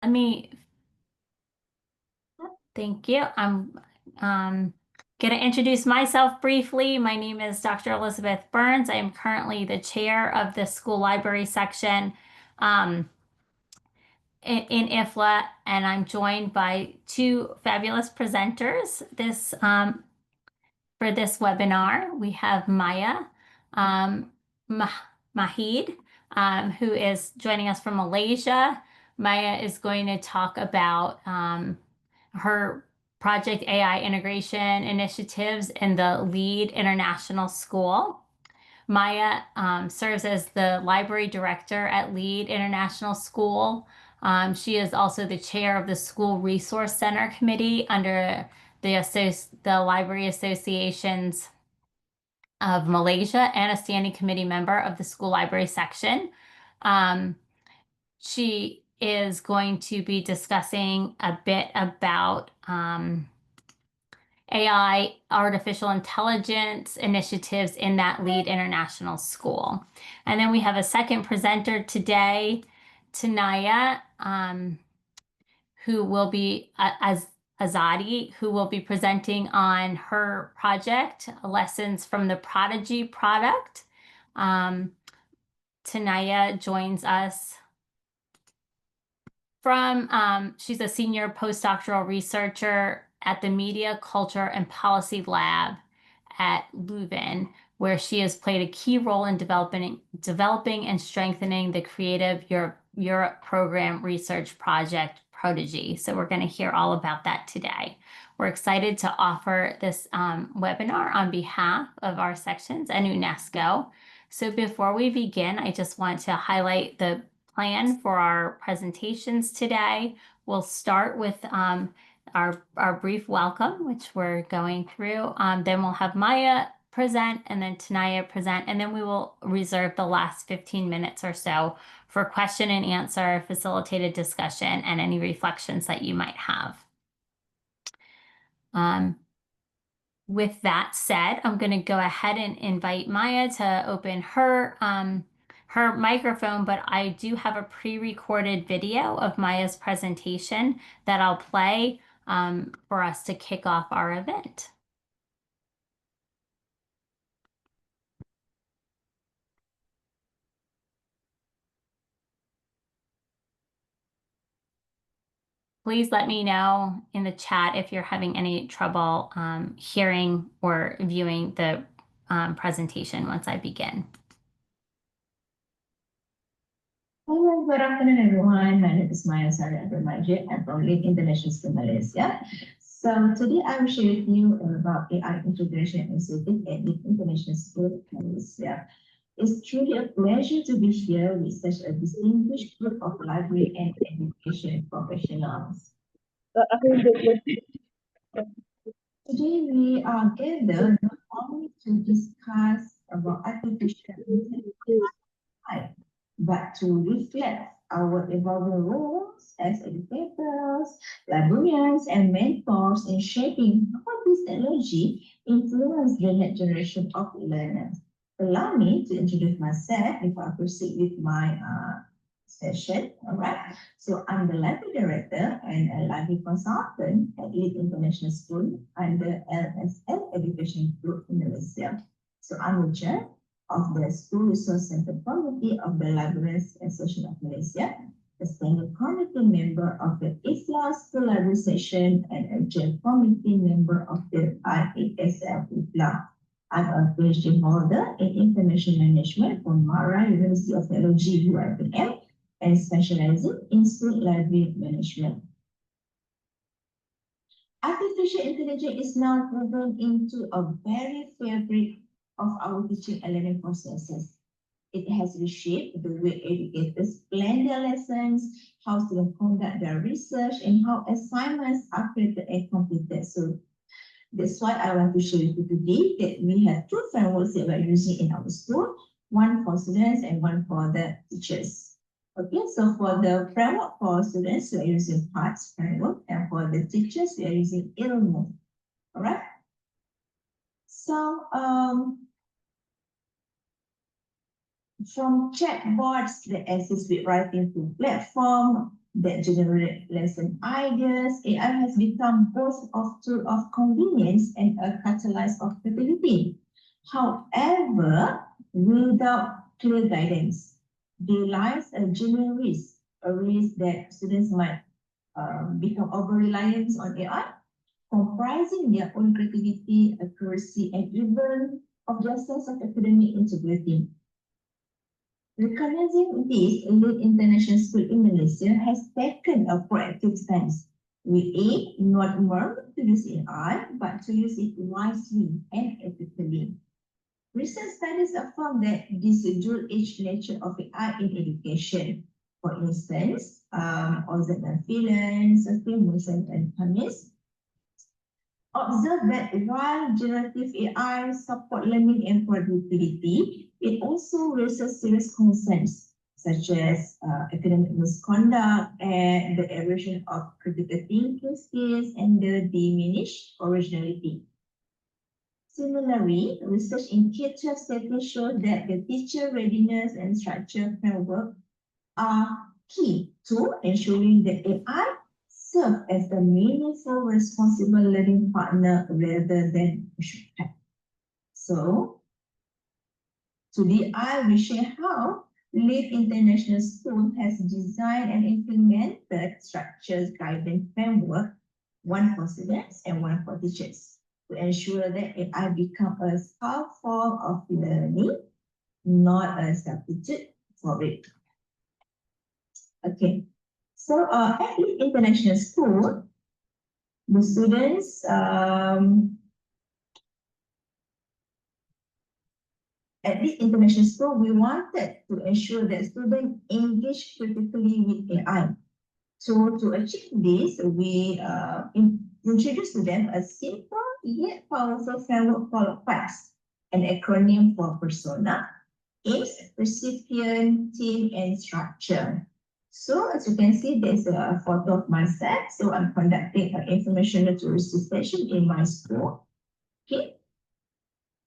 Let me, thank you. I'm going to introduce myself briefly. My name is Dr. Elizabeth Burns. I am currently the chair of the school library section in IFLA, and I'm joined by two fabulous presenters for this webinar. We have Maya Mahid, who is joining us from Malaysia. Maya is going to talk about her Project AI integration initiatives in the LEAD International School. Maya serves as the library director at LEAD International School. She is also the chair of the School Resource Center Committee under the Library Associations of Malaysia and a standing committee member of the school library section. She is going to be discussing a bit about AI, artificial intelligence initiatives in that LEAD International School. And then we have a second presenter today, Tanaya, who will be Azadi, who will be presenting on her project, Lessons from the Prodigy product. Tanaya joins us from, she's a senior postdoctoral researcher at the Media, Culture, and Policy Lab at Leuven, where she has played a key role in developing and strengthening the Creative Europe Program Research Project Prodigy. So we're going to hear all about that today. We're excited to offer this webinar on behalf of our sections and UNESCO. So before we begin, I just want to highlight the plan for our presentations today. We'll start with our brief welcome, which we're going through. Then we'll have Maya present and then Tanaya present, and then we will reserve the last 15 minutes or so for question and answer, facilitated discussion, and any reflections that you might have. With that said, I'm going to go ahead and invite Maya to open her microphone, but I do have a pre-recorded video of Maya's presentation that I'll play for us to kick off our event. Please let me know in the chat if you're having any trouble hearing or viewing the presentation once I begin. Hello, good afternoon, everyone. My name is Maya Abdul-Majid. I'm from LEAD International School, Malaysia. So today I will share with you about AI integration initiative at LEAD International School, Malaysia. It's truly a pleasure to be here with such a distinguished group of library and education professionals. Today we are gathered not only to discuss about artificial intelligence, but to reflect our evolving roles as educators, librarians, and mentors in shaping how this technology influences the next generation of learners. Allow me to introduce myself before I proceed with my session. All right. So I'm the library director and a library consultant at LEAD International School under LSL Education Group in Malaysia. So I'm the chair of the School Resource Center Committee of the Libraries Association of Malaysia, a standing committee member of the IFLA School Library Session, and a joint committee member of the IFLA. I'm a PhD holder in Information Management from Mara University of Technology, UITM, and specializing in school library management. Artificial intelligence is now woven into a very fabric of our teaching and learning processes. It has reshaped the way educators plan their lessons, how students conduct their research, and how assignments are created and completed. So that's why I want to share with you today that we have two frameworks that we're using in our school, one for students and one for the teachers. Okay, so for the framework for students, we are using PATS framework, and for the teachers, we are using ILMU. All right. So from chatbots that assist with writing to platform, that generate lesson ideas. AI has become both a tool of convenience and a catalyst of creativity. However, without clear guidance, there lies a genuine risk, a risk that students might become over-reliant on AI, comprising their own creativity, accuracy, and even of their sense of academic integrity. Recognizing this, Elite International School in Malaysia has taken a proactive stance. We aim not more to use AI, but to use it wisely and ethically. Recent studies affirm that this dual-edged nature of AI in education. For instance, Ozan and Phelan, Famous and Kamis observe that while generative AI support learning and productivity, it also raises serious concerns such as academic misconduct and the erosion of critical thinking skills and the diminished originality. Similarly, research in K-12 studies shows that the teacher readiness and structure framework are key to ensuring that AI serve as a meaningful, responsible learning partner rather than a shortcut. So, today I will share how Lead International School has designed and implemented structured guidance framework, one for students and one for teachers, to ensure that AI become a scaffold of learning, not a substitute for it. Okay, so at Lead International School, the students at this international school, we wanted to ensure that students engage critically with AI. So to achieve this, we introduced to them a simple yet powerful framework called PAS, an acronym for persona, aims, recipient, team, and structure. So as you can see, there's a photo of myself. So I'm conducting an information literacy session in my school. Okay.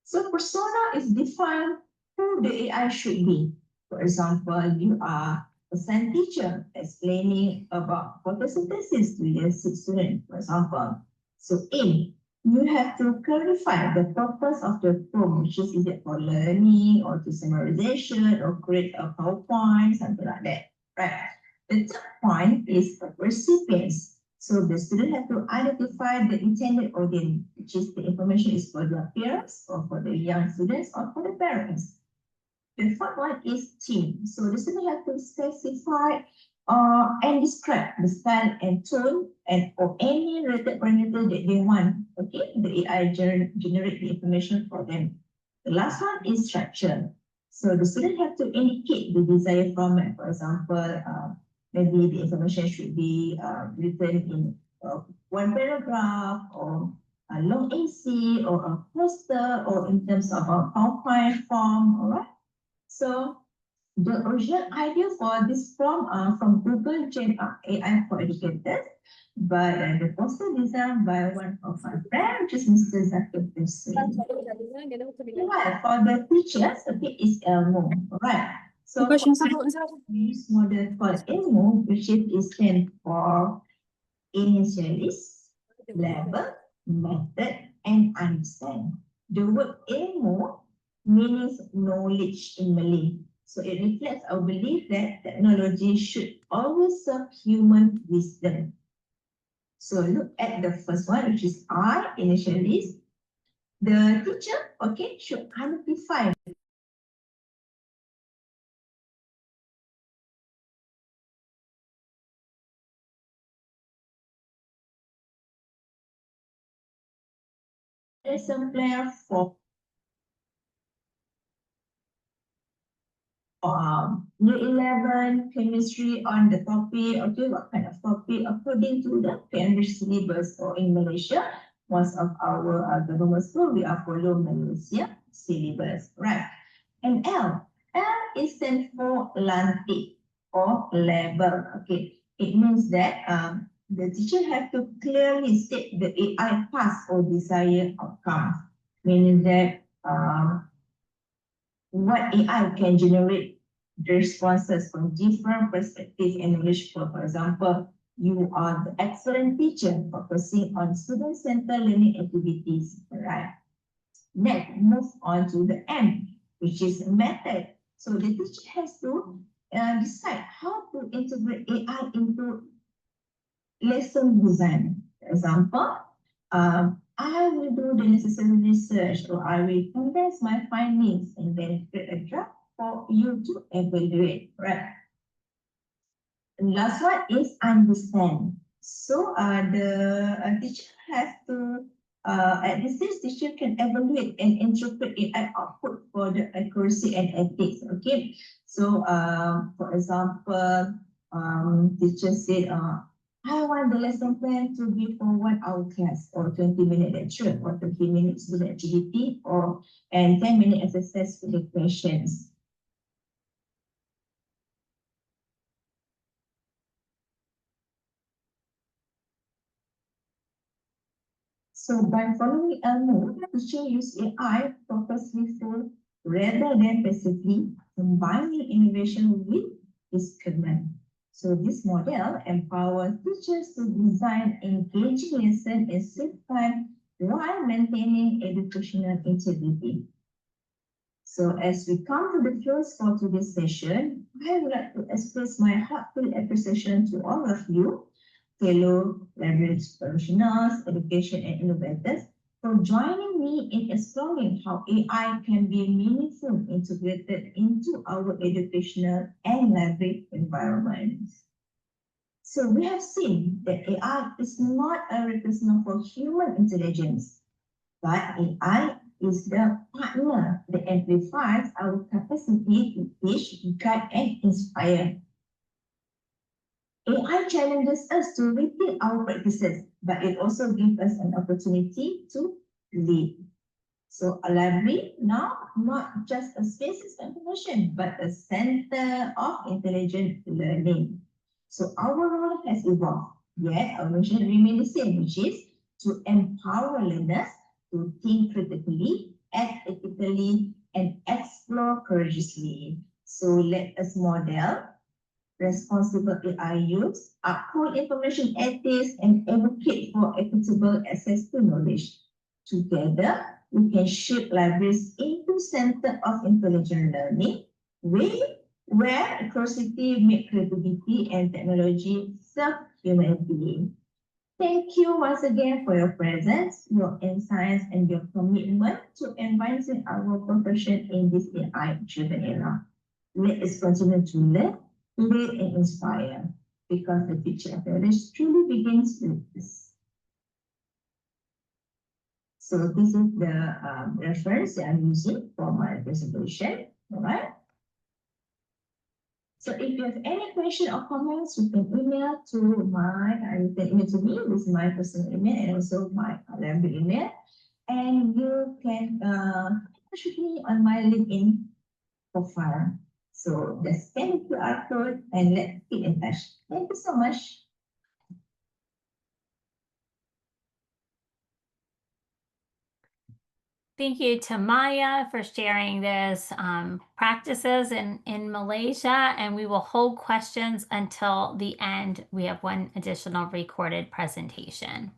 So persona is defined who the AI should be. For example, you are a science teacher explaining about photosynthesis to your student, for example. So aim, you have to clarify the purpose of the program, which is it for learning or to summarization or create a PowerPoint, something like that, right? The third point is recipients. So the student have to identify the intended audience, which is the information is for their peers or for the young students or for the parents. The fourth one is team. So the student have to specify and describe the style and tone and or any related parameter that they want. Okay, the AI generate the information for them. The last one is structure. So the student have to indicate the desired format. For example, maybe the information should be written in one paragraph or a long essay or a poster or in terms of a PowerPoint form, all right? So the original idea for this form from Google Gen AI for Educators, but the poster designed by one of my friends, which is Mr. Zakir Hussain. Right, for the teachers, okay, is Elmo, right? So we use model called Elmo, which is stand for initialist, level, method, and understand. The word ilmu means knowledge in Malay. So it reflects our belief that technology should always serve human wisdom. So look at the first one, which is I, initialist. The teacher, okay, should identify lesson plan for Year 11 chemistry on the topic, okay, what kind of topic according to the Cambridge syllabus or in Malaysia, most of our government school, we are follow Malaysia syllabus, right? And L is stand for lantik or level, okay. It means that the teacher have to clearly state the AI path or desired outcome, meaning that what AI can generate the responses from different perspectives and knowledge flow. For example, you are the excellent teacher focusing on student-centered learning activities, right? Next, move on to the M, which is method. So the teacher has to decide how to integrate AI into lesson design. For example, I will do the necessary research, or I will condense my findings and then create a draft for you to evaluate, right? And last one is understand. So the teacher has to, at this stage, teacher can evaluate and interpret AI output for the accuracy and ethics, okay? So for example, teacher said, I want the lesson plan to be for 1 hour class or 20-minute lecture or 30 minutes to the activity or and 10-minute exercise for the questions. So by following Elmo, the teacher use AI purposefully rather than passively, combining innovation with discernment. So this model empowers teachers to design engaging lessons and save time while maintaining educational integrity. So as we come to the close for today's session, I would like to express my heartfelt appreciation to all of you, fellow library professionals, education and innovators, for joining me in exploring how AI can be meaningfully integrated into our educational and library environments. So we have seen that AI is not a replacement for human intelligence, but AI is the partner that amplifies our capacity to teach, guide, and inspire. AI challenges us to rethink our practices, but it also gives us an opportunity to lead. So a library now not just a space of information, but a center of intelligent learning. So our role has evolved, yet our mission remains the same, which is to empower learners to think critically, act ethically, and explore courageously. So let us model responsible AI use, uphold information ethics, and advocate for equitable access to knowledge. Together, we can shape libraries into center of intelligent learning, where curiosity meets creativity and technology serve humanity. Thank you once again for your presence, your insights, and your commitment to advancing our profession in this AI-driven era. Let us continue to learn, lead, and inspire, because the future of knowledge truly begins with this. So this is the reference that I'm using for my presentation, all right? So if you have any question or comments, you can email to me with my personal email and also my library email. And you can touch with me on my LinkedIn profile. So just scan the QR code and let's keep in touch. Thank you so much. Thank you to Maya for sharing this practices in Malaysia, and we will hold questions until the end. We have one additional recorded presentation.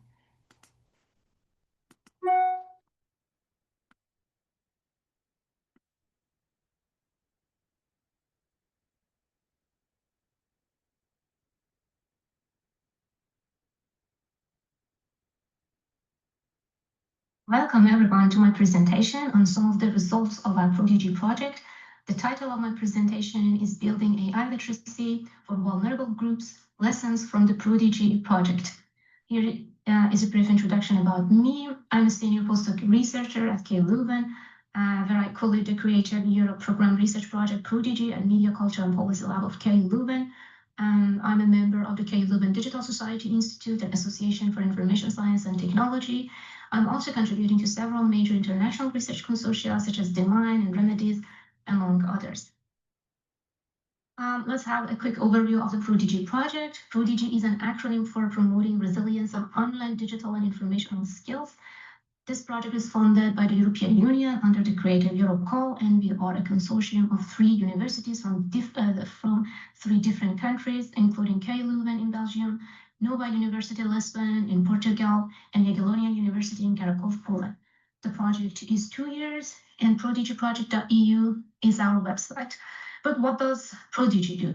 Welcome everyone to my presentation on some of the results of our Prodigy project. The title of my presentation is Building AI Literacy for Vulnerable Groups, Lessons from the Prodigy project. Here is a brief introduction about me. I'm a senior postdoc researcher at KU Leuven, where I co-lead the Creative Europe Program Research Project Prodigy and Media Culture and Policy Lab of KU Leuven. I'm a member of the KU Leuven Digital Society Institute and Association for Information Science and Technology. I'm also contributing to several major international research consortia, such as DeMine and Remedies, among others. Let's have a quick overview of the Prodigy project. Prodigy is an acronym for Promoting Resilience of Online Digital and Informational Skills. This project is funded by the European Union under the Creative Europe Call, and we are a consortium of 3 universities from 3 different countries, including KU Leuven in Belgium, Nova University Lisbon in Portugal, and Jagiellonian University in Kraków, Poland. The project is 2 years, and prodigyproject.eu is our website. But what does Prodigy do?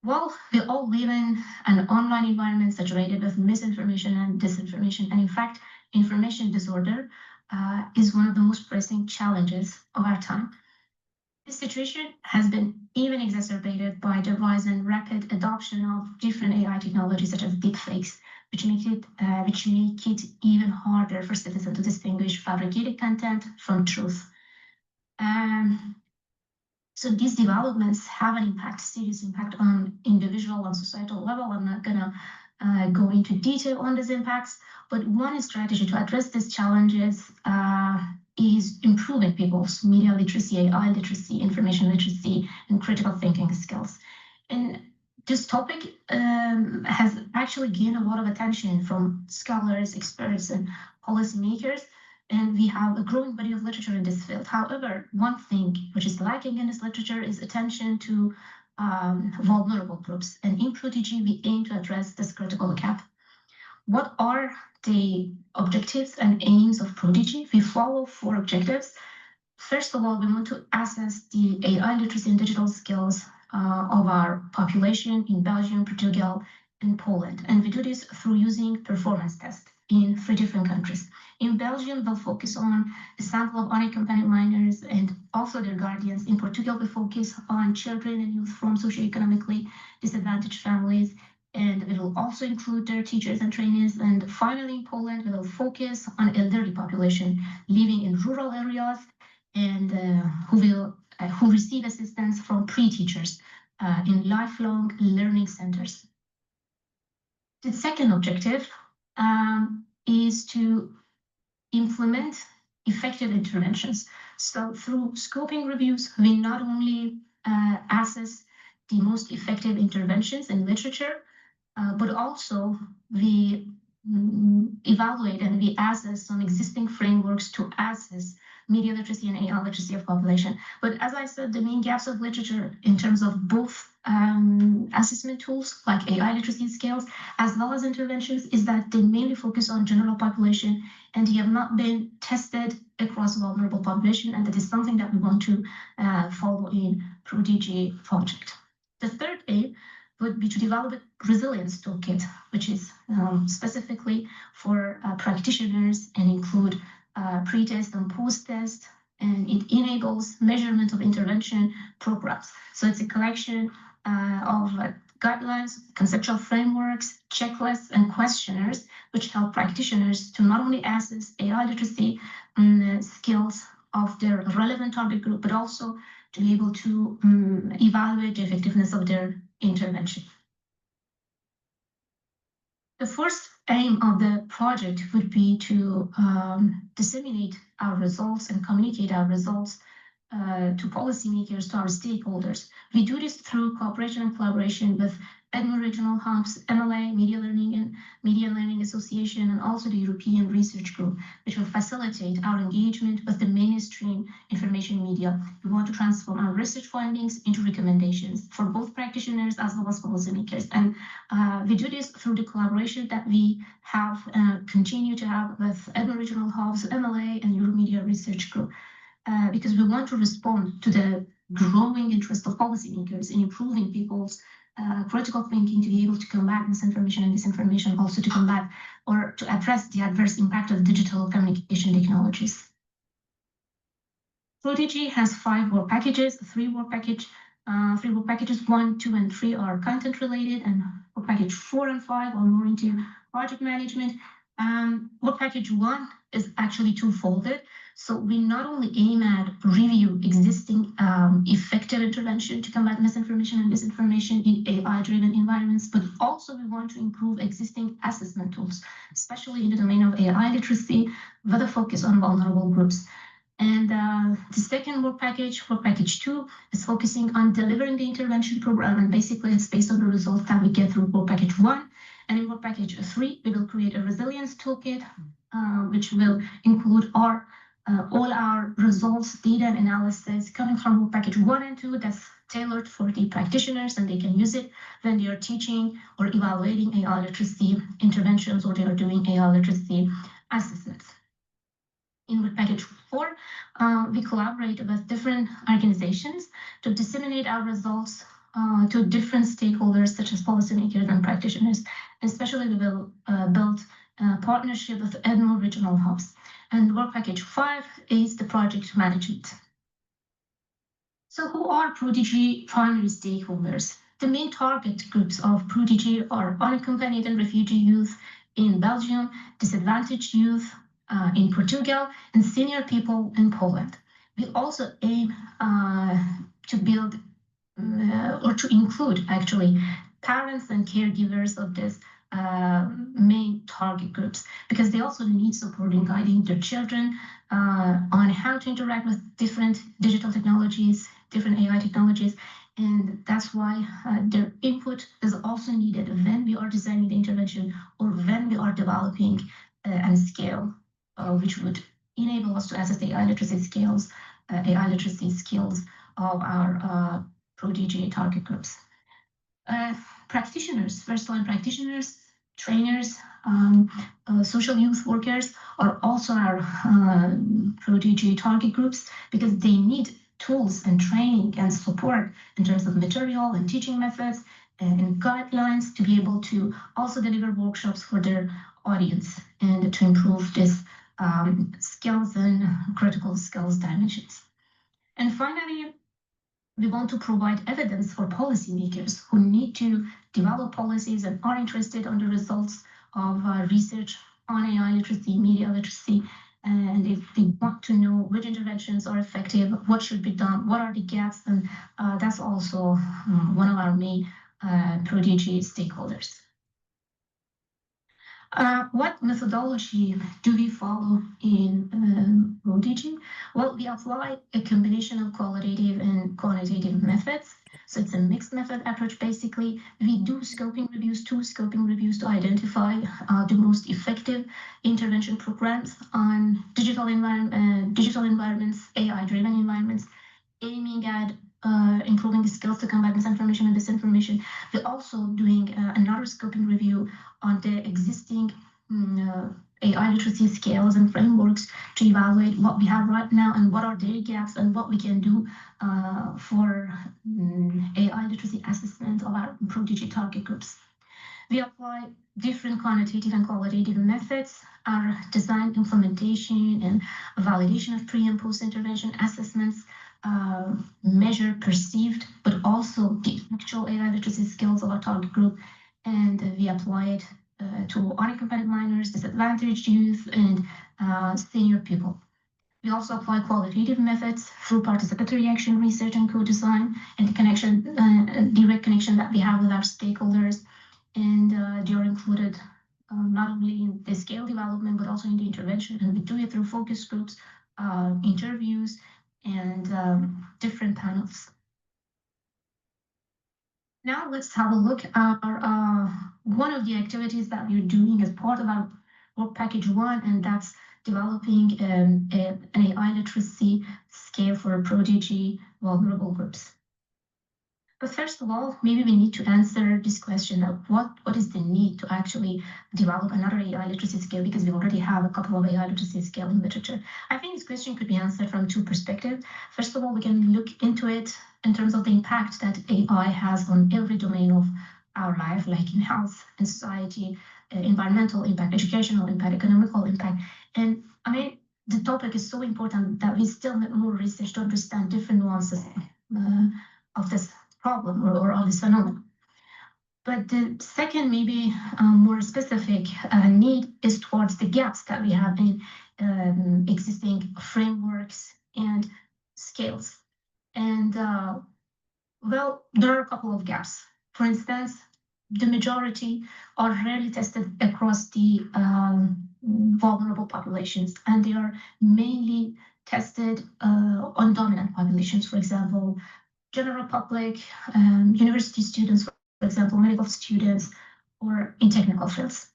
Well, we all live in an online environment saturated with misinformation and disinformation. And in fact, information disorder is one of the most pressing challenges of our time. This situation has been even exacerbated by the rise and rapid adoption of different AI technologies such as deepfakes, which make it even harder for citizens to distinguish fabricated content from truth. So these developments have an impact, serious impact on individual and societal level. I'm not gonna go into detail on these impacts, but one strategy to address these challenges is improving people's media literacy, AI literacy, information literacy, and critical thinking skills. And this topic has actually gained a lot of attention from scholars, experts, and policymakers. And we have a growing body of literature in this field. However, one thing which is lacking in this literature is attention to vulnerable groups. And in Prodigy, we aim to address this critical gap. What are the objectives and aims of Prodigy? We follow 4 objectives. First of all, we want to assess the AI literacy and digital skills of our population in Belgium, Portugal, and Poland. And we do this through using performance tests in 3 different countries. In Belgium, they'll focus on a sample of unaccompanied minors and also their guardians. In Portugal, we focus on children and youth from socioeconomically disadvantaged families, and it will also include their teachers and trainees. And finally, in Poland, we will focus on elderly population living in rural areas and who receive assistance from pre-teachers in lifelong learning centers. The second objective is to implement effective interventions. So through scoping reviews, we not only assess the most effective interventions in literature, but also we evaluate and we assess some existing frameworks to assess media literacy and AI literacy of population. But as I said, the main gaps of literature in terms of both assessment tools like AI literacy scales as well as interventions is that they mainly focus on general population and they have not been tested across vulnerable population, and that is something that we want to follow in Prodigy project. The third aim would be to develop a resilience toolkit, which is specifically for practitioners and include pre-test and post-test, and it enables measurement of intervention programs. So it's a collection of guidelines, conceptual frameworks, checklists, and questionnaires, which help practitioners to not only assess AI literacy skills of their relevant target group, but also to be able to evaluate the effectiveness of their intervention. The first aim of the project would be to disseminate our results and communicate our results to policymakers, to our stakeholders. We do this through cooperation and collaboration with EDMO Regional Hubs, MLA, Media Learning and Media Learning Association, and also the European Research Group, which will facilitate our engagement with the mainstream information media. We want to transform our research findings into recommendations for both practitioners as well as policymakers. And we do this through the collaboration that we have continue to have with EDMO Regional Hubs, MLA, and Euromedia Research Group, because we want to respond to the growing interest of policymakers in improving people's critical thinking to be able to combat misinformation and disinformation, also to combat or to address the adverse impact of digital communication technologies. Prodigy has 5 work packages, 3 work packages, 1, 2, and 3 are content related, and work package 4 and 5 are more into project management. Work package 1 is actually two-folded. So we not only aim at review existing effective intervention to combat misinformation and disinformation in AI-driven environments, but also we want to improve existing assessment tools, especially in the domain of AI literacy, with a focus on vulnerable groups. And the second work package 2, is focusing on delivering the intervention program, and basically it's based on the results that we get through work package 1. And in work package 3, we will create a resilience toolkit, which will include all our results, data, and analysis coming from work package 1 and 2 that's tailored for the practitioners, and they can use it when they are teaching or evaluating AI literacy interventions, or they are doing AI literacy assessments. In work package 4, we collaborate with different organizations to disseminate our results to different stakeholders such as policymakers and practitioners. Especially we will build a partnership with Edinburgh regional hubs. And work package 5 is the project management. So who are Prodigy primary stakeholders? The main target groups of Prodigy are unaccompanied and refugee youth in Belgium, disadvantaged youth in Portugal, and senior people in Poland. We also aim to build or to include actually parents and caregivers of this main target groups, because they also need support in guiding their children on how to interact with different digital technologies, different AI technologies. And that's why their input is also needed when we are designing the intervention or when we are developing and scale, which would enable us to assess the AI literacy skills of our Prodigy target groups. Practitioners, first-line practitioners, trainers, social youth workers are also our Prodigy target groups, because they need tools and training and support in terms of material and teaching methods and guidelines to be able to also deliver workshops for their audience and to improve this skills and critical skills dimensions. And finally, we want to provide evidence for policymakers who need to develop policies and are interested in the results of research on AI literacy, media literacy, and if they want to know which interventions are effective, what should be done, what are the gaps, and that's also one of our main Prodigy stakeholders. What methodology do we follow in Prodigy? Well, we apply a combination of qualitative and quantitative methods. So it's a mixed method approach, basically. We do two scoping reviews to identify the most effective intervention programs on digital environments, AI-driven environments, aiming at improving the skills to combat misinformation and disinformation. We're also doing another scoping review on the existing AI literacy scales and frameworks to evaluate what we have right now and what are their gaps and what we can do for AI literacy assessment of our Prodigy target groups. We apply different quantitative and qualitative methods, our design, implementation, and validation of pre and post intervention assessments, measure perceived, but also the actual AI literacy skills of our target group, and we apply it to unaccompanied minors, disadvantaged youth, and senior people. We also apply qualitative methods through participatory action research and co-design, and the direct connection that we have with our stakeholders, and they are included not only in the scale development, but also in the intervention, and we do it through focus groups, interviews, and different panels. Now let's have a look at one of the activities that we're doing as part of our work package 1, and that's developing an AI literacy scale for Prodigy vulnerable groups. But first of all, maybe we need to answer this question of what is the need to actually develop another AI literacy scale, because we already have a couple of AI literacy scale in literature. I think this question could be answered from two perspectives. First of all, we can look into it in terms of the impact that AI has on every domain of our life, like in health and society, environmental impact, educational impact, economical impact. And I mean, the topic is so important that we still need more research to understand different nuances of this problem or of this phenomenon. But the second, maybe more specific need is towards the gaps that we have in existing frameworks and scales. And well, there are a couple of gaps. For instance, the majority are rarely tested across the vulnerable populations, and they are mainly tested on dominant populations. For example, general public, university students, for example, medical students, or in technical fields.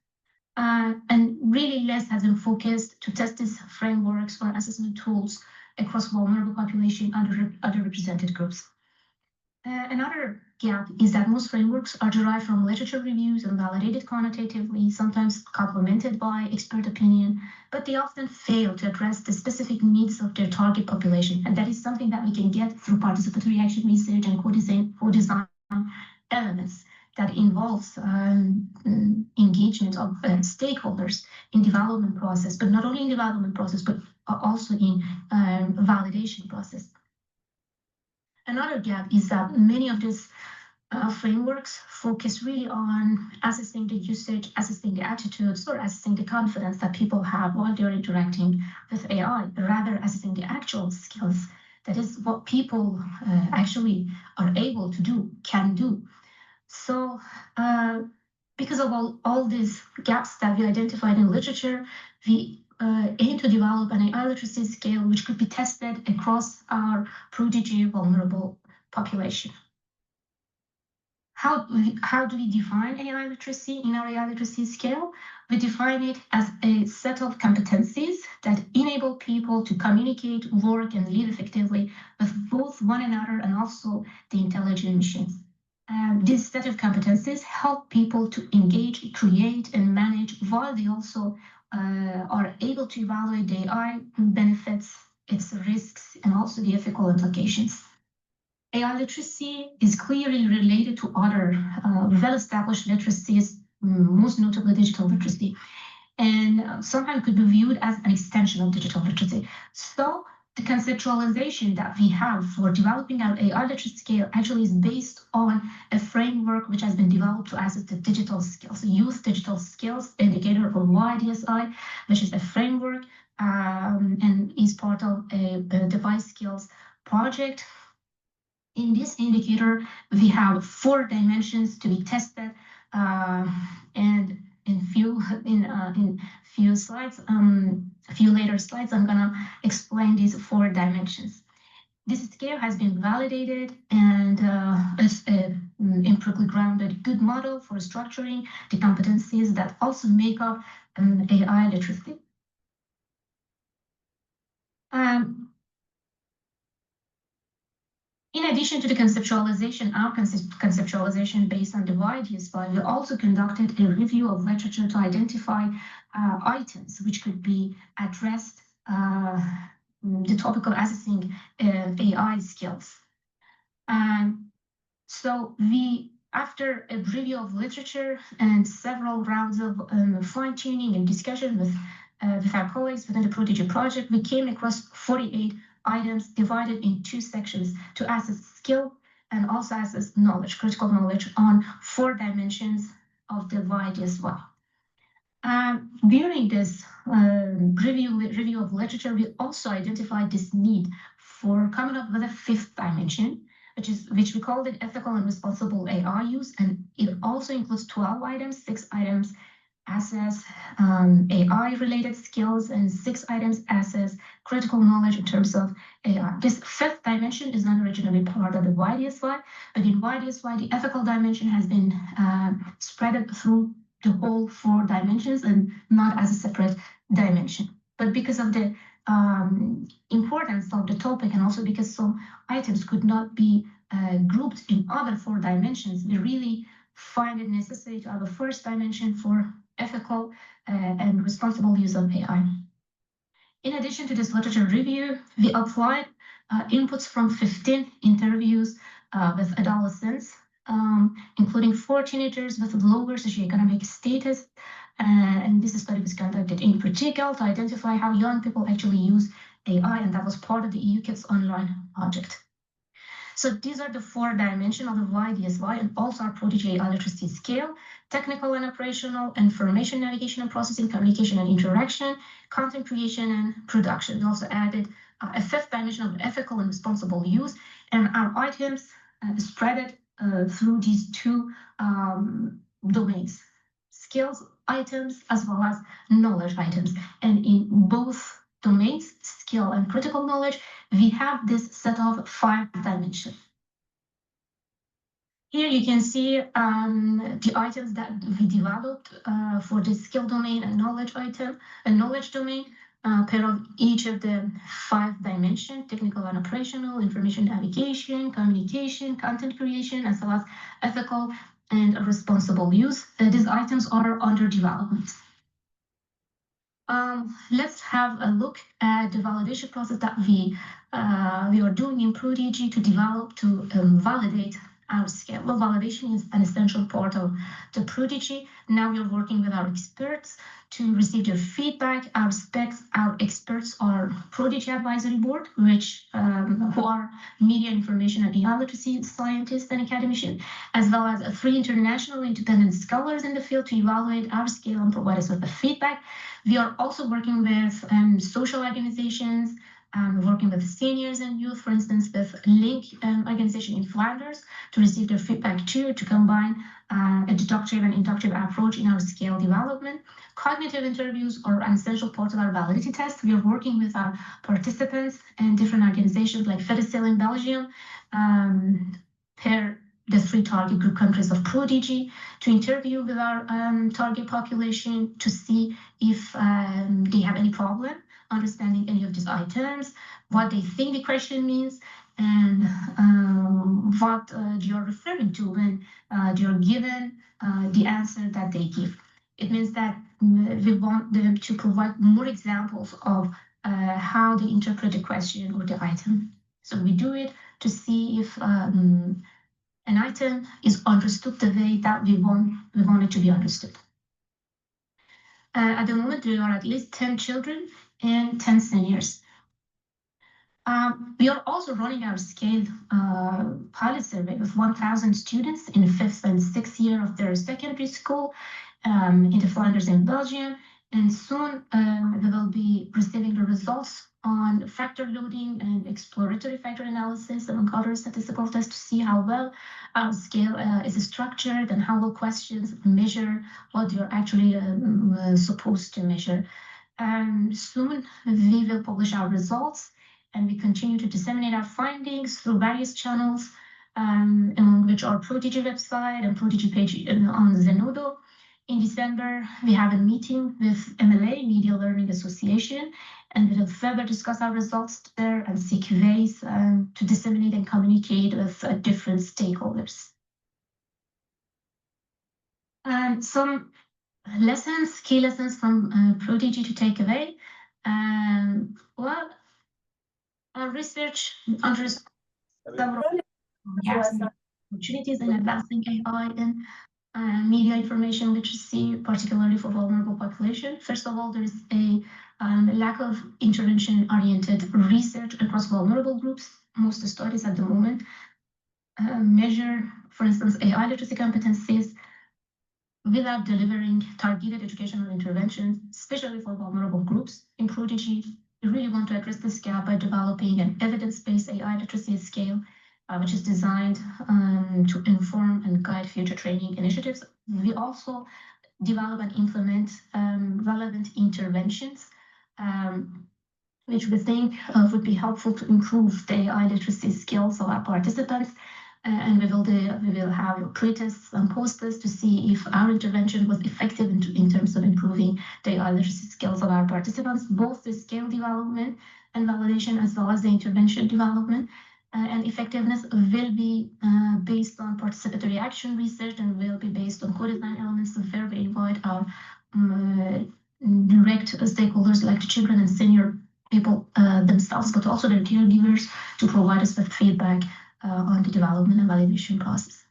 And really less has been focused to test these frameworks or assessment tools across vulnerable population and underrepresented groups. Another gap is that most frameworks are derived from literature reviews and validated quantitatively, sometimes complemented by expert opinion, but they often fail to address the specific needs of their target population. And that is something that we can get through participatory action research and co-design elements that involves engagement of stakeholders in development process, but not only in development process, but also in validation process. Another gap is that many of these frameworks focus really on assessing the usage, assessing the attitudes, or assessing the confidence that people have while they're interacting with AI, rather assessing the actual skills. That is what people actually are able to do, can do. So because of all these gaps that we identified in literature, we aim to develop an AI literacy scale which could be tested across our prodigy vulnerable population. How do we define AI literacy in our AI literacy scale? We define it as a set of competencies that enable people to communicate, work, and live effectively with both one another and also the intelligent machines. This set of competencies help people to engage, create, and manage, while they also are able to evaluate the AI benefits, its risks, and also the ethical implications. AI literacy is clearly related to other well-established literacies, most notably digital literacy, and sometimes could be viewed as an extension of digital literacy. So the conceptualization that we have for developing our AI literacy scale actually is based on a framework which has been developed to assess the digital skills, youth digital skills indicator, or YDSI, which is a framework and is part of a device skills project. In this indicator, we have 4 dimensions to be tested, and in few slides, a few later slides, I'm gonna explain these 4 dimensions. This scale has been validated and is an empirically grounded good model for structuring the competencies that also make up AI literacy. In addition to the conceptualization, our conceptualization based on the YDSI, we also conducted a review of literature to identify items which could be addressed, the topic of assessing AI skills. So after a review of literature and several rounds of fine-tuning and discussion with our colleagues within the Prodigy project, we came across 48 items divided in 2 sections to assess skill and also assess knowledge, critical knowledge on 4 dimensions of the YDSI. During this review of literature, we also identified this need for coming up with a 5th dimension, which we called it ethical and responsible AI use, and it also includes 12 items, 6 items assess AI-related skills, and 6 items assess critical knowledge in terms of AI. This 5th dimension is not originally part of the YDSI, but in YDSI, the ethical dimension has been spread through the whole 4 dimensions and not as a separate dimension. But because of the importance of the topic, and also because some items could not be grouped in other 4 dimensions, we really find it necessary to have a 1st dimension for ethical and responsible use of AI. In addition to this literature review, we applied inputs from 15 interviews with adolescents, including 4 teenagers with lower socioeconomic status. And this study was conducted in particular to identify how young people actually use AI, and that was part of the EU Kids Online project. So these are the 4 dimensions of the YDSI and also our Prodigy AI literacy scale: technical and operational, information navigation and processing, communication and interaction, content creation and production. We also added a 5th dimension of ethical and responsible use, and our items spread through these 2 domains: skills items as well as knowledge items. And in both domains, skill and critical knowledge, we have this set of 5 dimensions. Here you can see the items that we developed for the skill domain and knowledge item and knowledge domain, pair of each of the 5 dimensions: technical and operational, information navigation, communication, content creation, as well as ethical and responsible use. These items are under development. Let's have a look at the validation process that we are doing in Prodigy to develop to validate our scale. Well, validation is an essential part of the Prodigy. Now we are working with our experts to receive their feedback. Our experts are Prodigy Advisory Board, which who are media information and AI literacy scientists and academicians, as well as 3 international independent scholars in the field to evaluate our scale and provide us with the feedback. We are also working with social organizations, working with seniors and youth, for instance, with Link organization in Flanders to receive their feedback too, to combine a deductive and inductive approach in our scale development. Cognitive interviews are an essential part of our validity test. We are working with our participants and different organizations like Fedicil in Belgium, pair the 3 target group countries of Prodigy to interview with our target population to see if they have any problem understanding any of these items, what they think the question means, and what they are referring to when they are given the answer that they give. It means that we want them to provide more examples of how they interpret the question or the item. So we do it to see if an item is understood the way that we want it to be understood. At the moment, there are at least 10 children and 10 seniors. We are also running our scale pilot survey with 1,000 students in the 5th and 6th year of their secondary school in the Flanders in Belgium. And soon we will be receiving the results on factor loading and exploratory factor analysis, among other statistical tests, to see how well our scale is structured and how well questions measure what you're actually supposed to measure. Soon we will publish our results, and we continue to disseminate our findings through various channels, among which are Prodigy website and Prodigy page on Zenodo. In December, we have a meeting with MLA, Media Learning Association, and we will further discuss our results there and seek ways to disseminate and communicate with different stakeholders. Some lessons, key lessons from Prodigy to take away. Well, our research understands several gaps and opportunities in advancing AI and media information literacy, particularly for vulnerable population. First of all, there is a lack of intervention-oriented research across vulnerable groups. Most studies at the moment measure, for instance, AI literacy competencies without delivering targeted educational interventions, especially for vulnerable groups. In Prodigy, we really want to address this gap by developing an evidence-based AI literacy scale, which is designed to inform and guide future training initiatives. We also develop and implement relevant interventions, which we think would be helpful to improve the AI literacy skills of our participants. And we will have pre-tests and post-tests to see if our intervention was effective in terms of improving the AI literacy skills of our participants, both the scale development and validation, as well as the intervention development. And effectiveness will be based on participatory action research and will be based on co-design elements where we invite our direct stakeholders like the children and senior people themselves, but also their caregivers to provide us with feedback on the development and validation process.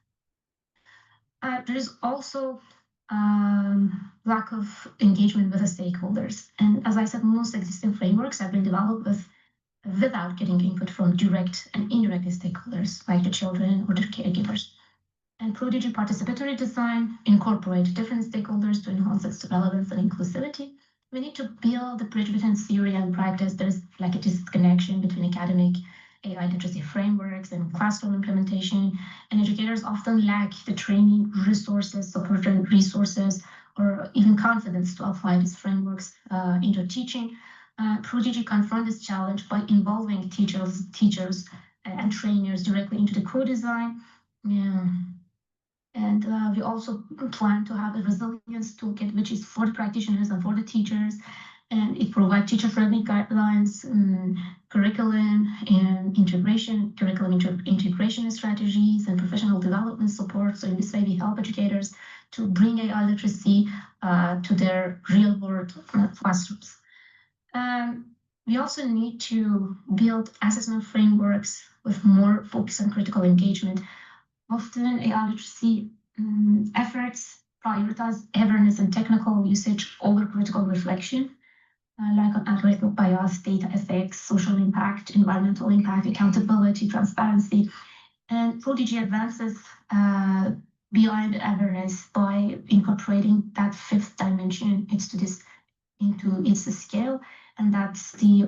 There is also lack of engagement with the stakeholders. And as I said, most existing frameworks have been developed without getting input from direct and indirect stakeholders like the children or the caregivers. And Prodigy participatory design incorporates different stakeholders to enhance its relevance and inclusivity. We need to build the bridge between theory and practice. There's like a disconnection between academic AI literacy frameworks and classroom implementation, and educators often lack the training resources, support resources, or even confidence to apply these frameworks into teaching. Prodigy confront this challenge by involving teachers and trainers directly into the co-design. And we also plan to have a resilience toolkit, which is for the practitioners and for the teachers. And it provides teacher-friendly guidelines, curriculum and integration strategies, and professional development support. So in this way, we help educators to bring AI literacy to their real-world classrooms. We also need to build assessment frameworks with more focus on critical engagement. Often AI literacy efforts prioritize awareness and technical usage over critical reflection, like on algorithmic bias, data ethics, social impact, environmental impact, accountability, transparency, and Prodigy advances beyond awareness by incorporating that fifth dimension into its scale, and that's the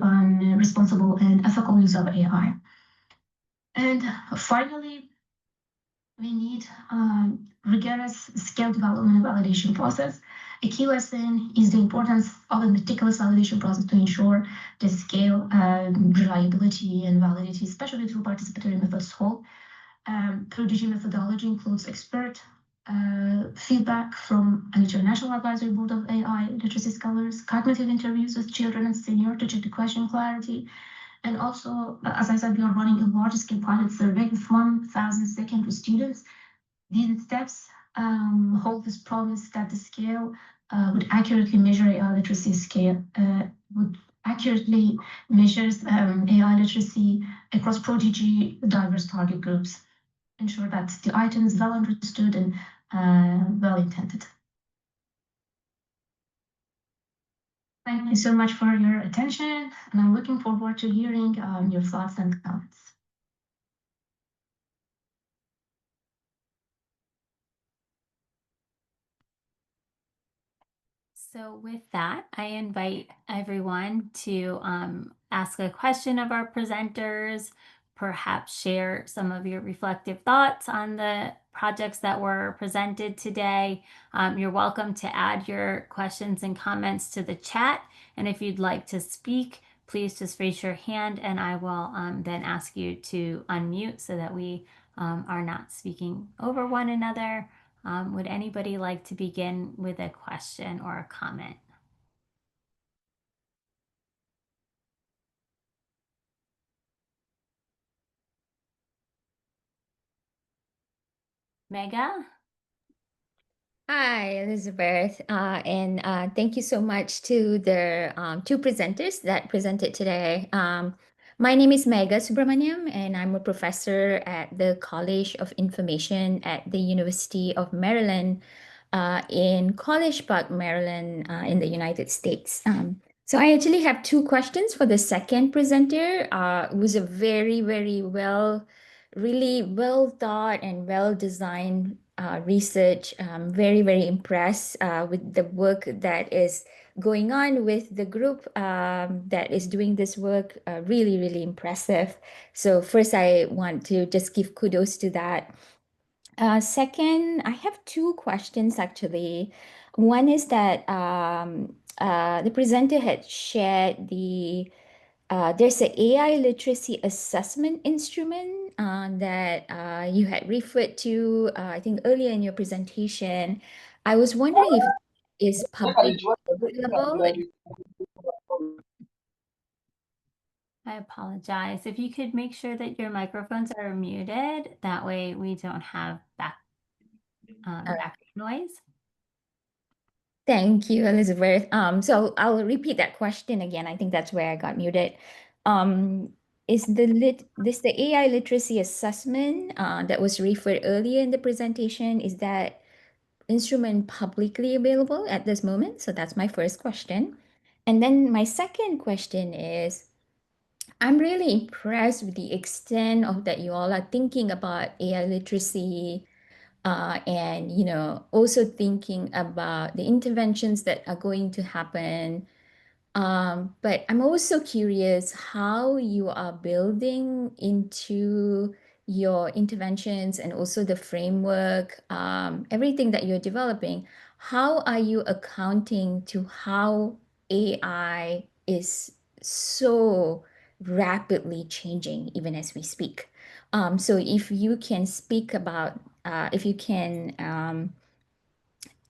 responsible and ethical use of AI. And finally, we need rigorous scale development and validation process. A key lesson is the importance of a meticulous validation process to ensure the scale, reliability, and validity, especially through participatory methods hold. Prodigy methodology includes expert feedback from an international advisory board of AI literacy scholars, cognitive interviews with children and seniors to check the question clarity. And also, as I said, we are running a large-scale pilot survey with 1,000 secondary students. These steps hold this promise that the scale would accurately measure AI literacy scale, would accurately measures AI literacy across Prodigy diverse target groups, ensure that the item is well understood and well intended. Thank you so much for your attention, and I'm looking forward to hearing your thoughts and comments. So with that, I invite everyone to ask a question of our presenters, perhaps share some of your reflective thoughts on the projects that were presented today. You're welcome to add your questions and comments to the chat. And if you'd like to speak, please just raise your hand and I will then ask you to unmute so that we are not speaking over one another. Would anybody like to begin with a question or a comment? Mega? Hi, Elizabeth, and thank you so much to the two presenters that presented today. My name is Mega Subramaniam, and I'm a professor at the College of Information at the University of Maryland in College Park, Maryland, in the United States. So I actually have two questions for the second presenter. It was a very really well thought and well designed research. Very impressed with the work that is going on with the group that is doing this work. Really impressive. So first, I want to just give kudos to that. Second, I have two questions actually. One is that the presenter had shared there's an AI literacy assessment instrument that you had referred to, I think earlier in your presentation. I was wondering if it is public available. I apologize. If you could make sure that your microphones are muted, that way we don't have background noise. Thank you, Elizabeth. So I'll repeat that question again. I think that's where I got muted. Is the AI literacy assessment that was referred earlier in the presentation, is that instrument publicly available at this moment? So that's my first question. And then my second question is, I'm really impressed with the extent of that you all are thinking about AI literacy and also thinking about the interventions that are going to happen. But I'm also curious how you are building into your interventions and also the framework, everything that you're developing. How are you accounting to how AI is so rapidly changing even as we speak? So if you can speak about if you can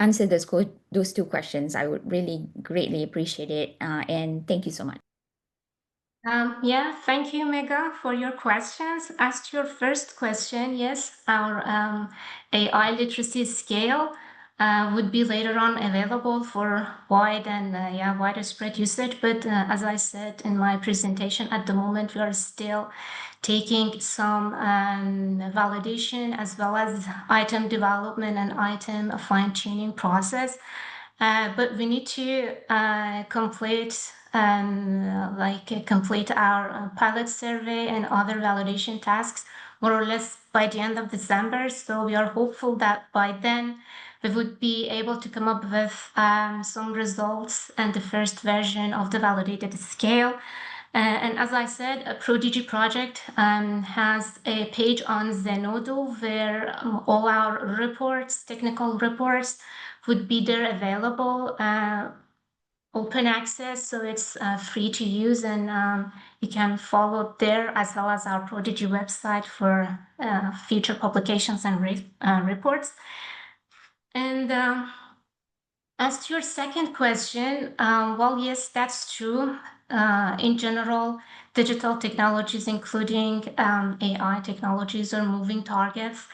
answer those two questions, I would really greatly appreciate it. And thank you so much. Yeah, thank you, Mega, for your questions. As to your first question, yes, our AI literacy scale would be later on available for wide and wider spread usage. But as I said in my presentation, at the moment we are still taking some validation as well as item development and item fine-tuning process. But we need to complete our pilot survey and other validation tasks more or less by the end of December. So we are hopeful that by then we would be able to come up with some results and the first version of the validated scale. And as I said, a Prodigy project has a page on Zenodo where all our reports, technical reports, would be there available, open access, so it's free to use, and you can follow there as well as our Prodigy website for future publications and reports. And as to your second question, well, yes, that's true. In general, digital technologies, including AI technologies, are moving targets.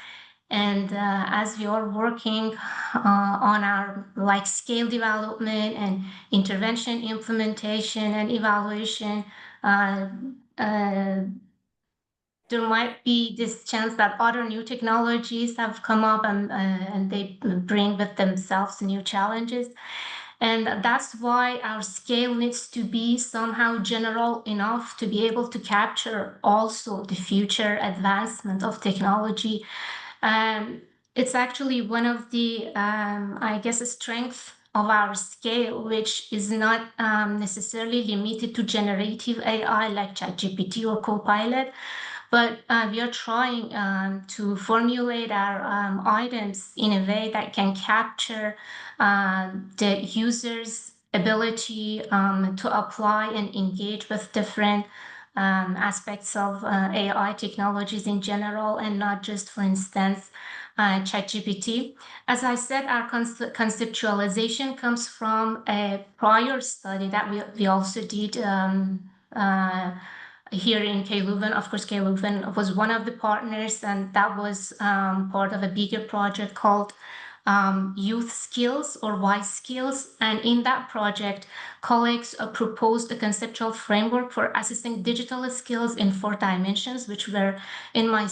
And as we are working on our scale development and intervention implementation and evaluation, there might be this chance that other new technologies have come up and they bring with themselves new challenges. And that's why our scale needs to be somehow general enough to be able to capture also the future advancement of technology. It's actually one of the, I guess, strength of our scale, which is not necessarily limited to generative AI like ChatGPT or Copilot, but we are trying to formulate our items in a way that can capture the user's ability to apply and engage with different aspects of AI technologies in general, and not just, for instance, ChatGPT. As I said, our conceptualization comes from a prior study that we also did here in K Leuven. Of course, K Leuven was one of the partners, and that was part of a bigger project called Youth Skills or Y Skills. And in that project, colleagues proposed a conceptual framework for assessing digital skills in 4 dimensions, which were in my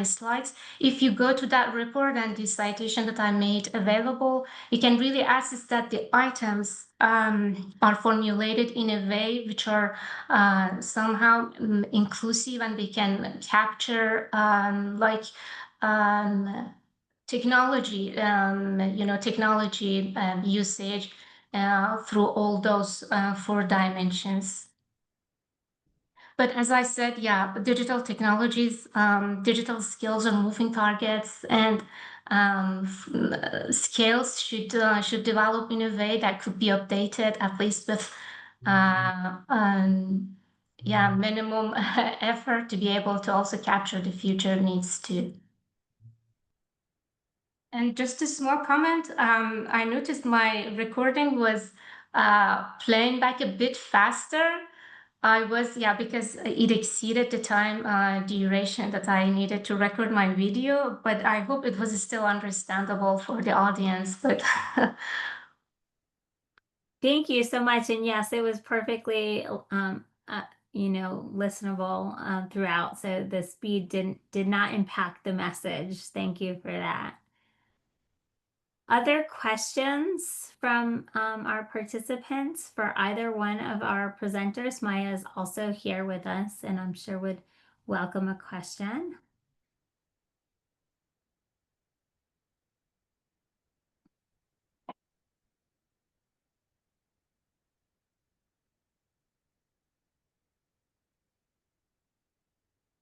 slides. If you go to that report and the citation that I made available, you can really assess that the items are formulated in a way which are somehow inclusive, and they can capture technology, technology usage through all those 4 dimensions. But as I said, yeah, digital technologies, digital skills are moving targets, and skills should develop in a way that could be updated, at least with minimum effort to be able to also capture the future needs too. And just a small comment, I noticed my recording was playing back a bit faster. Because it exceeded the time duration that I needed to record my video, but I hope it was still understandable for the audience. But Thank you so much. And yes, it was perfectly, listenable throughout. So the speed did not impact the message. Thank you for that. Other questions from our participants for either one of our presenters? Maya is also here with us, and I'm sure would welcome a question.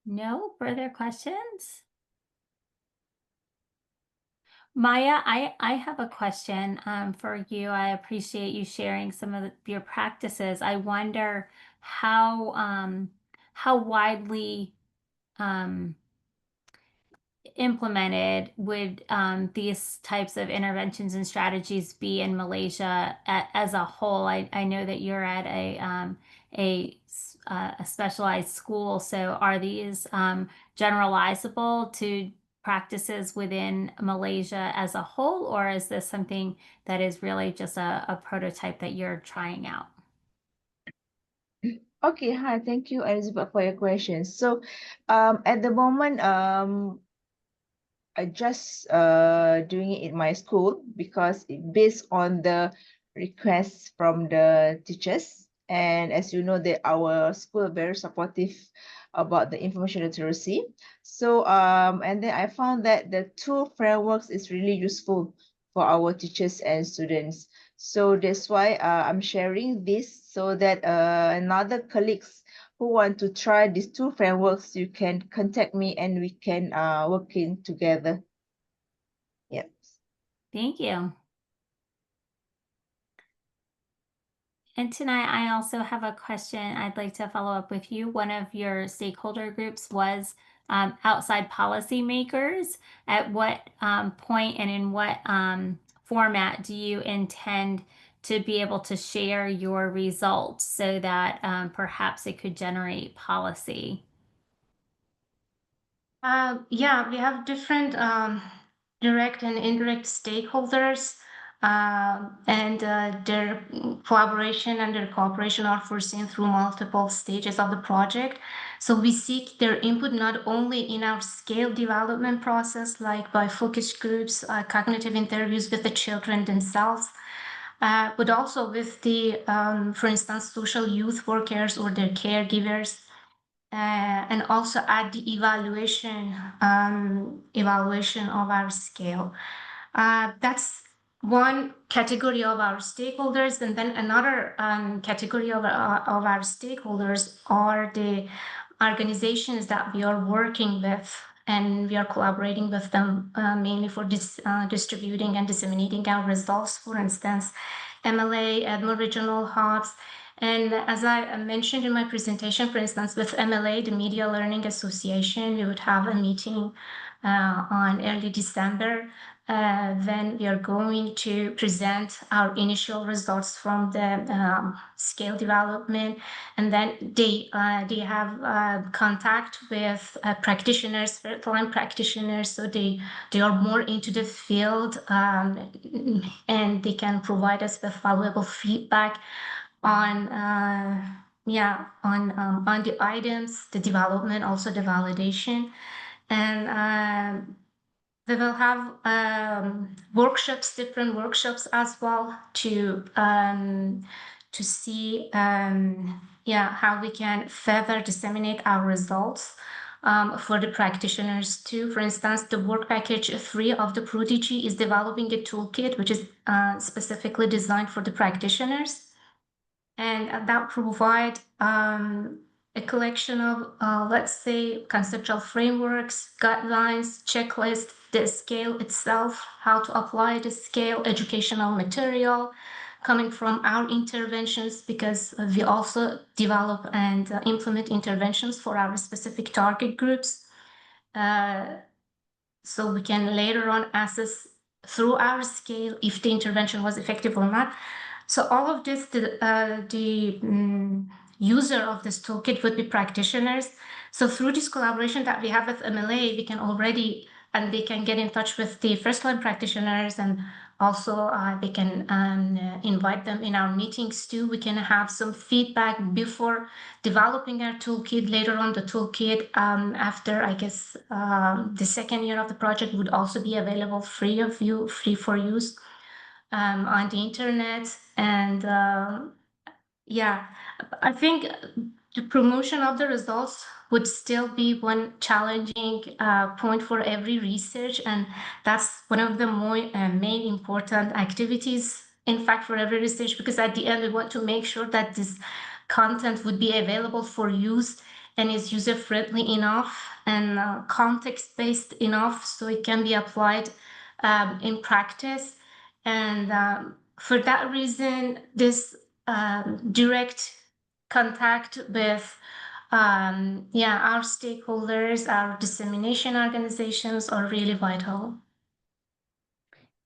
No further questions? Maya, I have a question for you. I appreciate you sharing some of your practices. I wonder how widely implemented would these types of interventions and strategies be in Malaysia as a whole? I know that you're at a specialized school, so are these generalizable to practices within Malaysia as a whole, or is this something that is really just a prototype that you're trying out? Okay, hi, thank you, Elizabeth, for your questions. So, at the moment, I just doing it in my school because based on the requests from the teachers. And as you know, that our school are very supportive about the information literacy. So and then I found that the two frameworks is really useful for our teachers and students. So that's why I'm sharing this so that another colleagues who want to try these two frameworks, you can contact me and we can working together. Yep. Thank you. And tonight, I also have a question I'd like to follow up with you. One of your stakeholder groups was outside policymakers. At what point and in what format do you intend to be able to share your results so that perhaps it could generate policy? Yeah, we have different direct and indirect stakeholders, and their collaboration and their cooperation are foreseen through multiple stages of the project. So we seek their input not only in our scale development process, like by focus groups, cognitive interviews with the children themselves, but also with the, for instance, social youth workers or their caregivers, and also at the evaluation of our scale. That's one category of our stakeholders, and then another category of our stakeholders are the organizations that we are working with, and we are collaborating with them mainly for distributing and disseminating our results. For instance, MLA, Admiral Regional Hubs. And as I mentioned in my presentation, for instance, with MLA, the Media Learning Association, we would have a meeting on early December. Then we are going to present our initial results from the scale development, and then they have contact with practitioners, first-line practitioners, so they are more into the field, and they can provide us with valuable feedback on on the items, the development, also the validation, and we will have workshops, different workshops as well to see how we can further disseminate our results for the practitioners too. For instance, the work package 3 of the Prodigy is developing a toolkit which is specifically designed for the practitioners, and that provide a collection of, let's say, conceptual frameworks, guidelines, checklists, the scale itself, how to apply the scale, educational material coming from our interventions, because we also develop and implement interventions for our specific target groups. So we can later on assess through our scale if the intervention was effective or not. So all of this, the user of this toolkit would be practitioners. So through this collaboration that we have with MLA, we can already, and they can get in touch with the first-line practitioners, and also they can invite them in our meetings too. We can have some feedback before developing our toolkit. Later on, the toolkit, after, I guess, the second year of the project, would also be available free for use on the internet. And I think the promotion of the results would still be one challenging point for every research, and that's one of the main important activities, in fact, for every research, because at the end we want to make sure that this content would be available for use and is user-friendly enough and context-based enough so it can be applied in practice. And for that reason, this direct contact with yeah, our stakeholders, our dissemination organizations are really vital.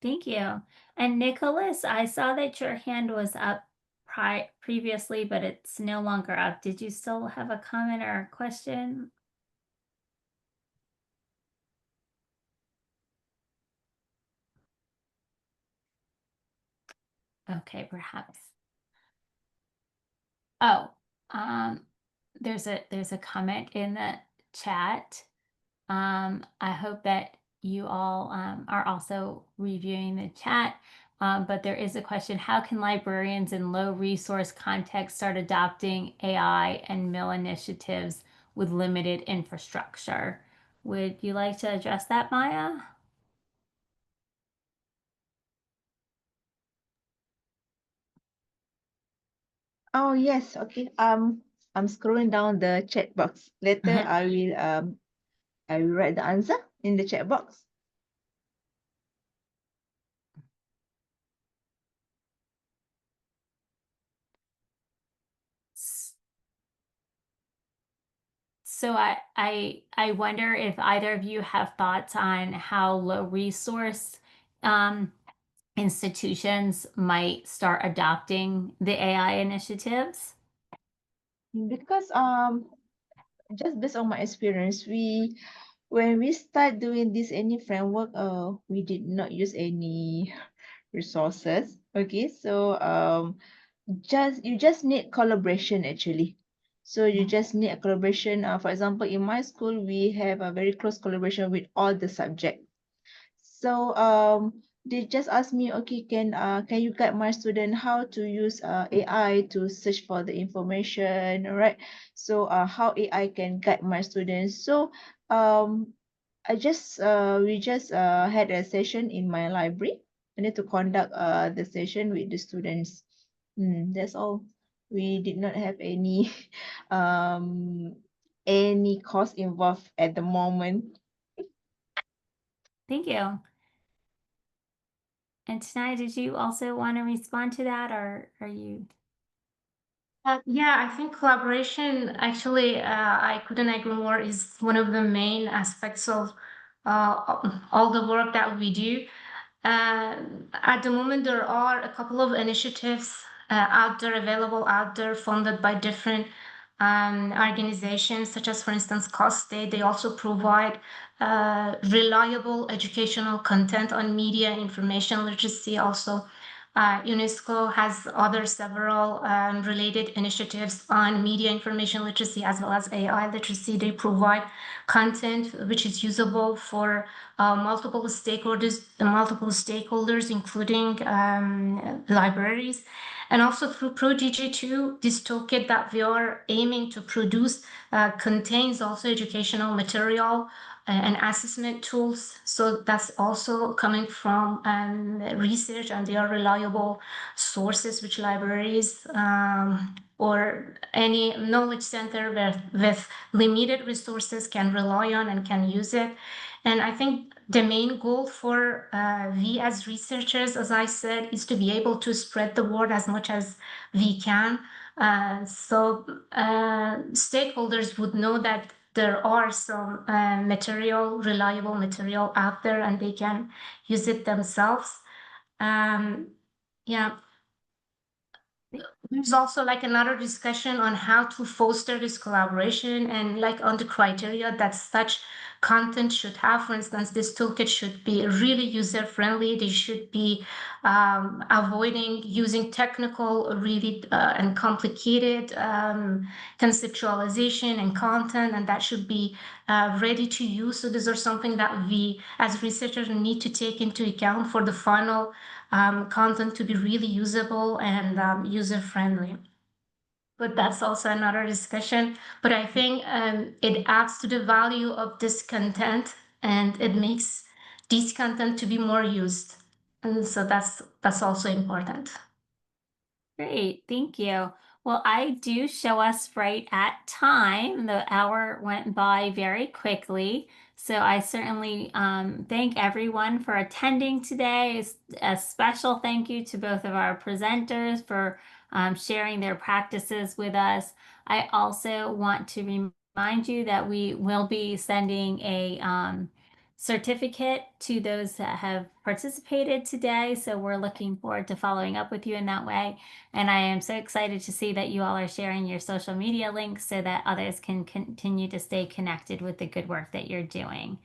Thank you. And Nicholas, I saw that your hand was up previously, but it's no longer up. Did you still have a comment or a question? Okay, perhaps. Oh, there's a comment in the chat. I hope that you all are also reviewing the chat. But there is a question: how can librarians in low resource context start adopting AI and MIL initiatives with limited infrastructure? Would you like to address that, Maya? Oh yes, okay. I'm scrolling down the chat box. Later I will write the answer in the chat box. So I wonder if either of you have thoughts on how low resource institutions might start adopting the AI initiatives. Because just based on my experience, when we start doing any framework, we did not use any resources. Okay, so you just need collaboration actually. So you just need a collaboration. For example, in my school, we have a very close collaboration with all the subjects. So they just asked me, okay, can you guide my student how to use AI to search for the information, all right? So how AI can guide my students. So um we just had a session in my library. I need to conduct the session with the students. That's all. We did not have um any cost involved at the moment. Thank you. And Tanai, did you also want to respond to that, or are you? Yeah, I think collaboration actually, I couldn't agree more, is one of the main aspects of all the work that we do. At the moment, there are a couple of initiatives out there, available out there, funded by different organizations, such as, for instance, COSTE. They also provide reliable educational content on media and information literacy. Also, UNESCO has other several related initiatives on media information literacy as well as AI literacy. They provide content which is usable for multiple stakeholders, including libraries. And also through Prodigy 2, this toolkit that we are aiming to produce contains also educational material and assessment tools. So that's also coming from research, and they are reliable sources which libraries or any knowledge center with limited resources can rely on and can use it. And I think the main goal for we as researchers, as I said, is to be able to spread the word as much as we can. So stakeholders would know that there are some reliable material out there, and they can use it themselves. Yeah. There's also like another discussion on how to foster this collaboration and like on the criteria that such content should have. For instance, this toolkit should be really user friendly. They should be avoiding using technical, really and complicated conceptualization and content, and that should be ready to use. So these are something that we as researchers need to take into account for the final content to be really usable and user-friendly. But that's also another discussion. But I think it adds to the value of this content, and it makes this content to be more used. And so that's also important. Great, thank you. Well, I do show us right at time. The hour went by very quickly. So I certainly thank everyone for attending today. A special thank you to both of our presenters for sharing their practices with us. I also want to remind you that we will be sending a certificate to those that have participated today. So we're looking forward to following up with you in that way. And I am so excited to see that you all are sharing your social media links so that others can continue to stay connected with the good work that you're doing.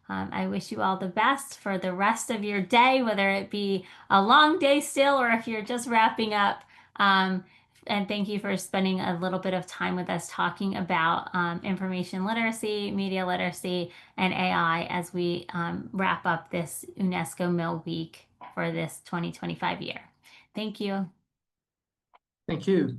I wish you all the best for the rest of your day, whether it be a long day still or if you're just wrapping up. And thank you for spending a little bit of time with us talking about information literacy, media literacy, and AI as we wrap up this UNESCO Mill Week for this 2025 year. Thank you. Thank you.